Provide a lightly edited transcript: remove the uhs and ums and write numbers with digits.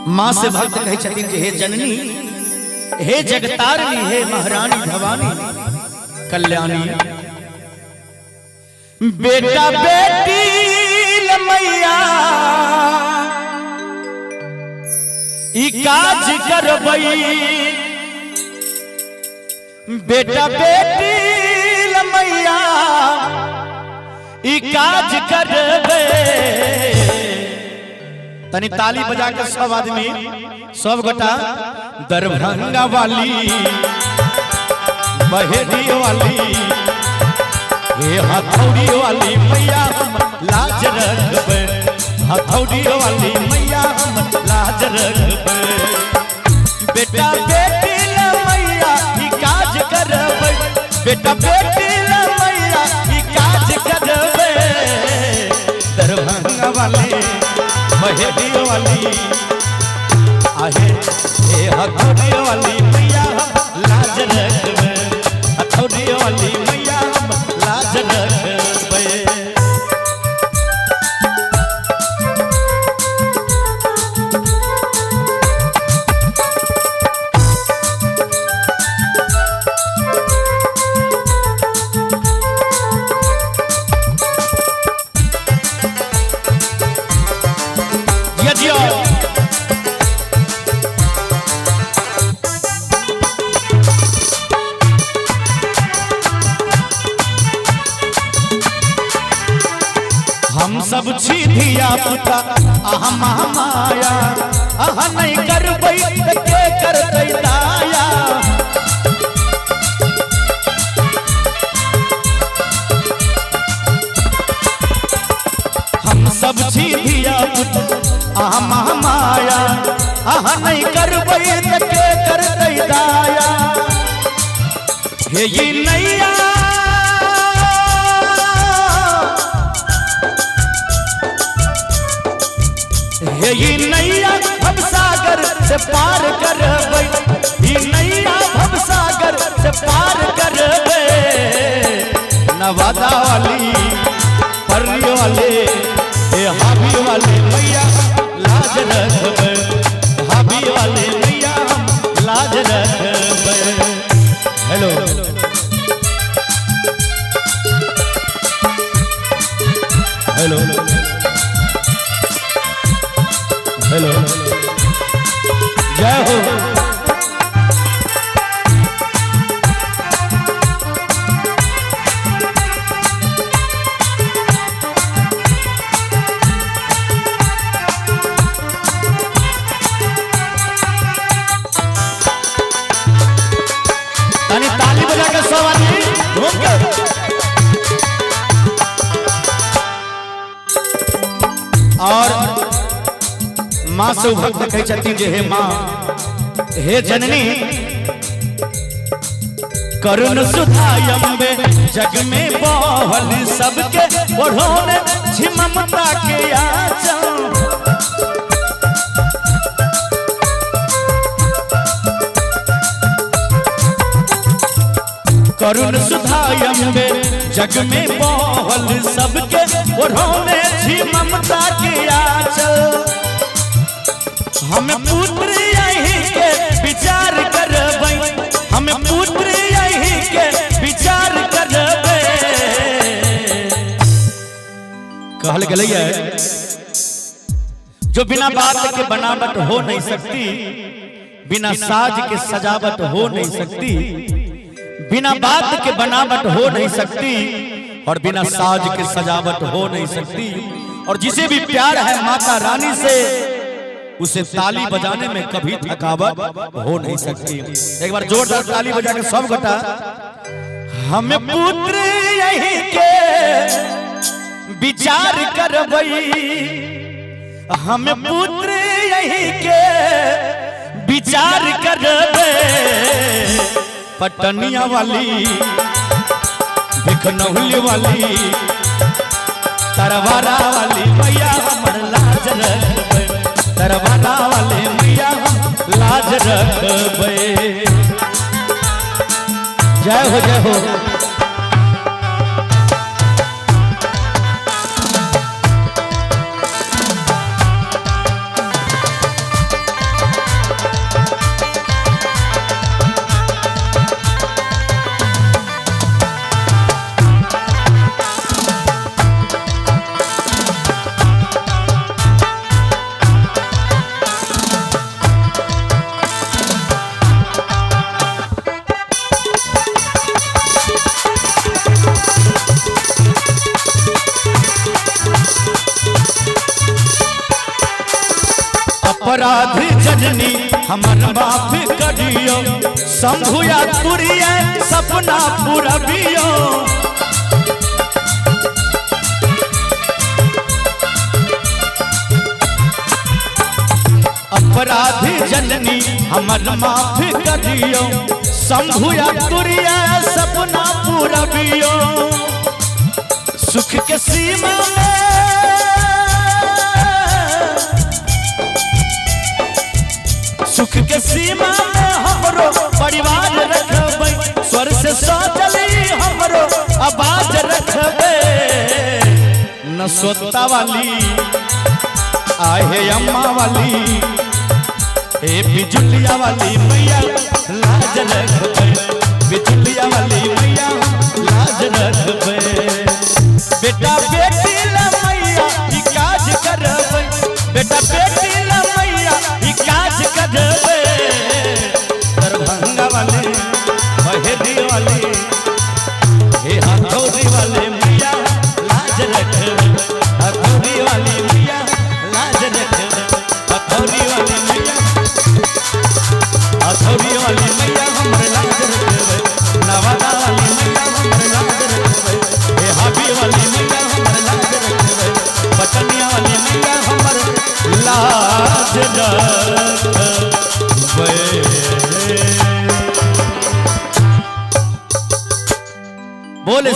माँ से भक्त कहे छथिन कि हे जननी, हे जगतारिणी, हे महारानी भवानी कल्याणी। बेटा बेटी मैया ई काज करबई, बेटा बेटी मैया ई काज करबे। तनी ताली बजा के सब आदमी सब गोटा दरभंगा वाली, बहेड़ी वाली, ये हथौड़ी वाली मैया हम लाज रखबे, हथौड़ी वाली मैया हम लाज रखबे। बेटा बेटी मैया ई काज करबे, बेटा बेटी मैया ई काज करबे। दरभंगा वाली, बहेड़ी वाली, आहे हे हथौड़ी वाली मैया हम लाज रखबे, हथौड़ी वाली मैया हम लाज रखबे। हम सब छी धिया पुता आहा महामाया, आहा नहीं करबै त के करतै दाया। हम सब छी धिया पुता आहा महामाया, आहा नहीं करबै त के करतै दाया। हे ये नैया ये नैया भव सागर से पार करबै, ये नैया भव सागर से पार करबै। नवादा वाली, पर्री वाले, ये हावी वाले मैया लाज रखबै, हावी वाले मैया हम लाज रखबै। हेलो हेलो हेलो, जय हो। ताली बजा के सब आदमी घूम के। और माँ से भक्त कहे छथिन जे हे माँ, हे जननी, करुण सुधायम्बे जग में बहल सबके ओढ़ोने छी ममता के आंचल। करुण सुधायम्बे जग में बहल सबके ओढ़ोने छी ममता के आंचल। हम पुत्र यही के विचार करबै, हम पुत्र यही के विचार करबै। कहल गई है जो बिना बात के बनावट हो नहीं सकती, बिना साज के सजावट हो नहीं सकती, बिना बात के बनावट हो नहीं सकती, और बिना साज के सजावट हो नहीं सकती। और जिसे भी प्यार है माता रानी से, उसे ताली बजाने में कभी थकावट हो नहीं सकती। एक बार जोरदार ताली बजा के सब गोटा हम पुत्र यही के विचार करबै, हम पुत्र यही के विचार करबै। पटनिया वाली, भिखनौली वाली, तरवारा वाली मैया हमर लाज रखबै, तरवारा वाले मैया हम लाज रखबै। जय हो जय हो। अपराध जननी हमर माफ करियो, शंभुया तुरिया सपना पूरबियो। अपराध जननी हमर माफ करियो, शंभुया तुरिया सपना पूरबियो। सुख के सीमा में सुख के सीमा में हमरो परिवार रखबे, स्वर से सोचली हमरो आवाज रखबे। न सोता वाली आहे अम्मा वाली, ए बिजुलिया वाली मैया लाज रखबे, बिजुलिया वाली मैया लाज रखबे। बेटा बेटी ला मैया ई काज करबे, बेटा बेटी ला मैया ई काज करबे। दरभंगा वाले बहेड़ी वाले हे हथौड़ी वाले मैया लाज रखबे, हथौड़ी वाली मैया लाज रखबे, हथौड़ी वाली मैया, हथौड़ी वाली मैया हमर लाज रखबे, नवादा वाली मैया हमर लाज रखबे, हे हाबी वाली मैया हमर लाज रखबे, पटनिया वाली मैया हमर लाज रखबे। बोले